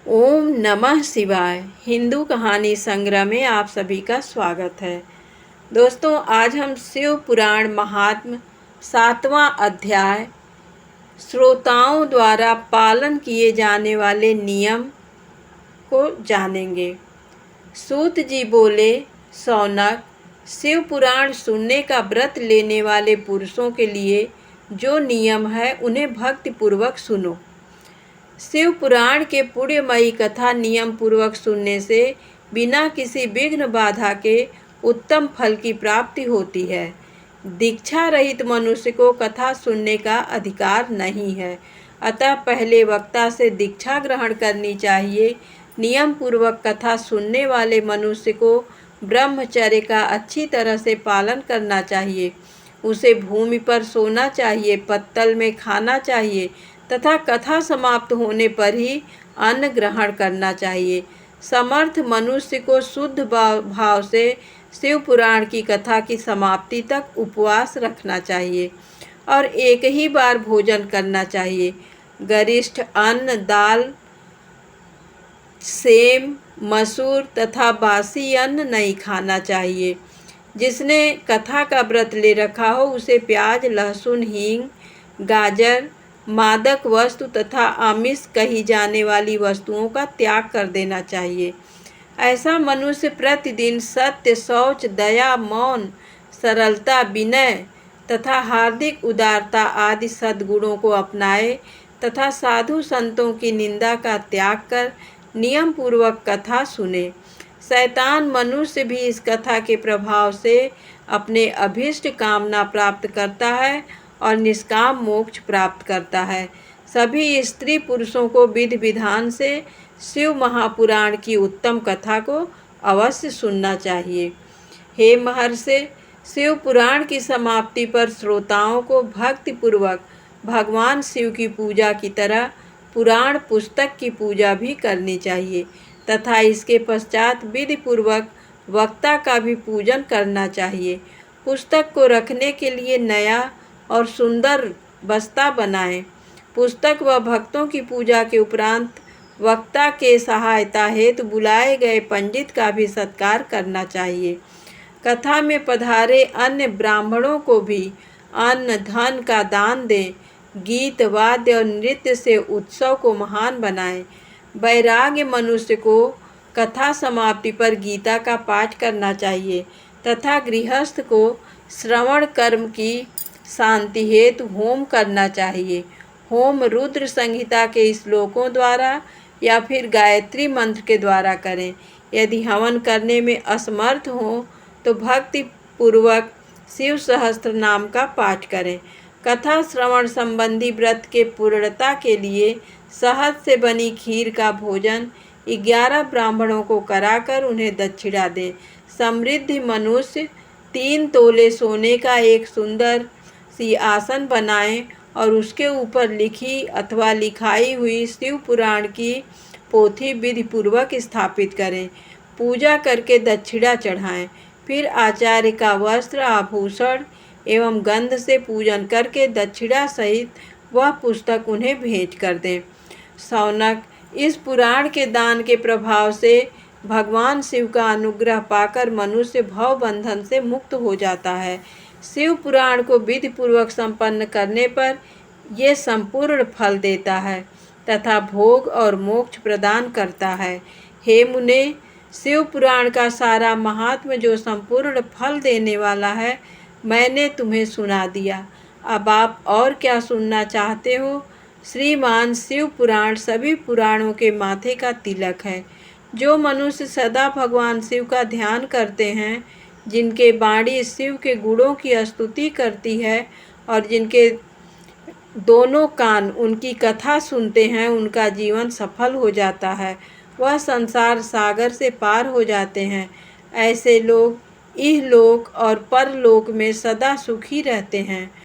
ओम नमः शिवाय। हिंदू कहानी संग्रह में आप सभी का स्वागत है। दोस्तों, आज हम शिव पुराण महात्म्य 7वां अध्याय श्रोताओं द्वारा पालन किए जाने वाले नियम को जानेंगे। सूत जी बोले, सौनक, शिव पुराण सुनने का व्रत लेने वाले पुरुषों के लिए जो नियम है उन्हें भक्ति पूर्वक सुनो। शिव पुराण के पुण्यमयी कथा नियम पूर्वक सुनने से बिना किसी विघ्न बाधा के उत्तम फल की प्राप्ति होती है। दीक्षा रहित मनुष्य को कथा सुनने का अधिकार नहीं है, अतः पहले वक्ता से दीक्षा ग्रहण करनी चाहिए। नियम पूर्वक कथा सुनने वाले मनुष्य को ब्रह्मचर्य का अच्छी तरह से पालन करना चाहिए। उसे भूमि पर सोना चाहिए, पत्तल में खाना चाहिए तथा कथा समाप्त होने पर ही अन्न ग्रहण करना चाहिए। समर्थ मनुष्य को शुद्ध भाव से शिव पुराण की कथा की समाप्ति तक उपवास रखना चाहिए और एक ही बार भोजन करना चाहिए। गरिष्ठ अन्न, दाल, सेम, मसूर तथा बासी अन्न नहीं खाना चाहिए। जिसने कथा का व्रत ले रखा हो उसे प्याज, लहसुन, हींग, गाजर, मादक वस्तु तथा आमिष कही जाने वाली वस्तुओं का त्याग कर देना चाहिए। ऐसा मनुष्य प्रतिदिन सत्य, शौच, दया, मौन, सरलता, विनय तथा हार्दिक उदारता आदि सद्गुणों को अपनाए तथा साधु संतों की निंदा का त्याग कर नियम पूर्वक कथा सुने। शैतान मनुष्य भी इस कथा के प्रभाव से अपने अभीष्ट कामना प्राप्त करता है और निष्काम मोक्ष प्राप्त करता है। सभी स्त्री पुरुषों को विधि विधान से शिव महापुराण की उत्तम कथा को अवश्य सुनना चाहिए। हे महर्षि, शिव पुराण की समाप्ति पर श्रोताओं को भक्ति पूर्वक भगवान शिव की पूजा की तरह पुराण पुस्तक की पूजा भी करनी चाहिए तथा इसके पश्चात विधि पूर्वक वक्ता का भी पूजन करना चाहिए। पुस्तक को रखने के लिए नया और सुंदर बस्ता बनाएं। पुस्तक व भक्तों की पूजा के उपरांत वक्ता के सहायता हेतु बुलाए गए पंडित का भी सत्कार करना चाहिए। कथा में पधारे अन्य ब्राह्मणों को भी अन्न धन का दान दें। गीत, वाद्य और नृत्य से उत्सव को महान बनाएं। वैराग्य मनुष्य को कथा समाप्ति पर गीता का पाठ करना चाहिए तथा गृहस्थ को श्रवण कर्म की शांति हेतु होम करना चाहिए। होम रुद्र संहिता के श्लोकों द्वारा या फिर गायत्री मंत्र के द्वारा करें। यदि हवन करने में असमर्थ हो तो भक्ति पूर्वक शिव सहस्त्र नाम का पाठ करें। कथा श्रवण संबंधी व्रत के पूर्णता के लिए शहद से बनी खीर का भोजन 11 ब्राह्मणों को कराकर उन्हें दक्षिणा दें। समृद्धि मनुष्य 3 तोले सोने का एक सुंदर सी आसन बनाएं और उसके ऊपर लिखी अथवा लिखाई हुई शिव पुराण की पोथी विधि पूर्वक स्थापित करें। पूजा करके दक्षिणा चढ़ाएं। फिर आचार्य का वस्त्र, आभूषण एवं गंध से पूजन करके दक्षिणा सहित वह पुस्तक उन्हें भेंट कर दें। सौनक, इस पुराण के दान के प्रभाव से भगवान शिव का अनुग्रह पाकर मनुष्य भव बंधन से मुक्त हो जाता है। शिव पुराण को विधि पूर्वक संपन्न करने पर ये संपूर्ण फल देता है तथा भोग और मोक्ष प्रदान करता है। हे मुने, शिव पुराण का सारा महात्म्य जो संपूर्ण फल देने वाला है मैंने तुम्हें सुना दिया। अब आप और क्या सुनना चाहते हो? श्रीमान शिव पुराण सभी पुराणों के माथे का तिलक है। जो मनुष्य सदा भगवान शिव का ध्यान करते हैं, जिनके वाणी शिव के गुणों की स्तुति करती है और जिनके दोनों कान उनकी कथा सुनते हैं, उनका जीवन सफल हो जाता है। वह संसार सागर से पार हो जाते हैं। ऐसे लोग इहलोक और परलोक में सदा सुखी रहते हैं।